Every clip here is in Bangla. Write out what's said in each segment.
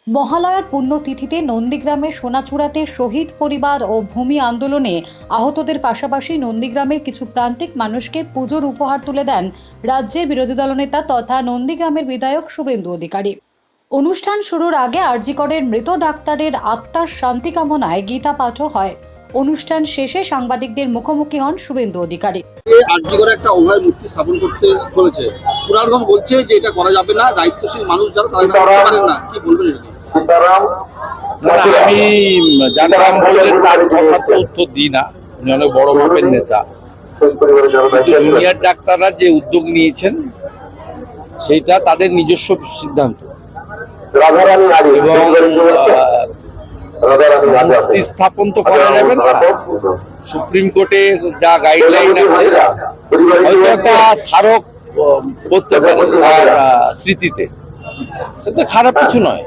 মহালয়ার পুণ্যতিথিতে নন্দীগ্রামের সোনাচূড়াতে শহীদ পরিবার ও ভূমি আন্দোলনে আহতদের পাশাপাশি নন্দীগ্রামের কিছু প্রান্তিক মানুষকে পুজোর উপহার তুলে দেন রাজ্যের বিরোধী দলনেতা তথা নন্দীগ্রামের বিধায়ক শুভেন্দু অধিকারী। অনুষ্ঠান শুরুর আগে আরজি করের মৃত ডাক্তারের আত্মার শান্তি কামনায় গীতা পাঠও হয়। অনুষ্ঠান শেষে সাংবাদিকদের মুখোমুখি হন শুভেন্দু অধিকারী। আরজি করে একটা অভয় মূর্তি স্থাপন করতে চলেছে, পুরাণগঞ্জ বলছে যে এটা করা যাবে না, দায়িত্বশীল মানুষ যারা তারা করতে পারেন না, কি বলবেন? আমি যার নাম বললেন তার কথা তো উত্তর দিই না, উনি অনেক বড় মাপের নেতা। জুনিয়র ডাক্তাররা যে উদ্যোগ নিয়েছেন সেইটা তাদের নিজস্ব সিদ্ধান্ত এবং মূর্তি স্থাপন তো করা যাবে না। সুপ্রিম কোর্টের যা গাইডলাইন আছে হয়তো একটা স্মারক করতে পারে তার স্মৃতিতে, সেটা খারাপ কিছু নয়,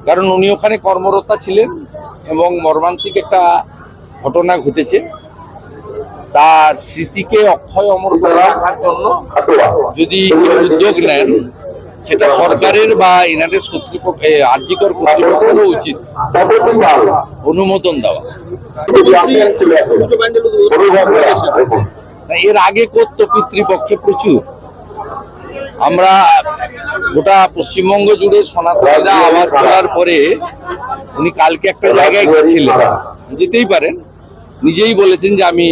কারণ উনি ওখানে কর্মরতা ছিলেন এবং মর্মান্তিক একটা ঘটনা ঘটেছে। তার স্মৃতিকে অক্ষয় অমর করে রাখার জন্য যদি উদ্যোগ নেন, সেটা সরকারের বা এনআরএস কর্তৃপক্ষ, আরজিকর কর্তৃপক্ষেরও উচিত অনুমোদন দেওয়া। এর আগে করতো পিতৃপক্ষে প্রচুর। আমরা গোটা পশ্চিমবঙ্গ জুড়ে সনাতনীরা আওয়াজ করার পরে উনি কালকে একটা জায়গায় গেছিলেন, যেতেই পারেন, নিজেই বলেছেন যে আমি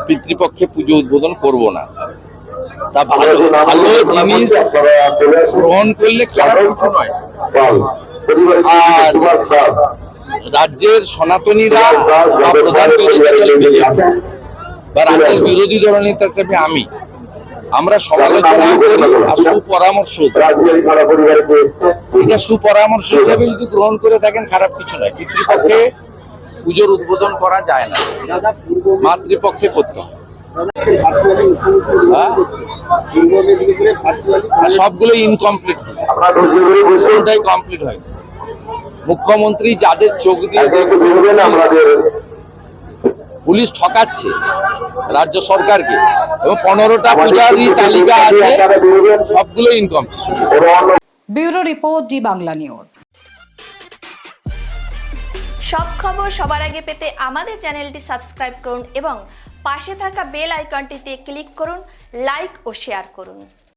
পিতৃপক্ষে পুজো উদ্বোধন করব না। তা ভালো ভালো জিনিস গ্রহণ করলে খারাপ কিছু নয়। আর রাজ্যের সনাতনীরা বা প্রধান বা রাজ্যের বিরোধী দলনেতা হিসেবে আমরা সমালোচনা করি আর সুপরামর্শ, এটা সুপরামর্শ হিসেবে যদি গ্রহণ করে থাকেন খারাপ কিছু নয়। পিতৃপক্ষে পুজোর উদ্বোধন করা যায় না, মাতৃপক্ষে করতে হয়। সবগুলো ইনকমপ্লিট, কোনটাই কমপ্লিট হয়। মুখ্যমন্ত্রী যাদের চোখ দিয়ে পুলিশ ঠকাচ্ছে রাজ্য সরকারকে এবং 15টা পূজারী তালিকা আছে, সবগুলো ইনকমপ্লিট। ব্যুরো রিপোর্ট, জি বাংলা নিউজ। সব খবর সবার আগে পেতে আমাদের চ্যানেলটি সাবস্ক্রাইব করুন এবং পাশে থাকা বেল আইকনটিতে ক্লিক করুন, লাইক ও শেয়ার করুন।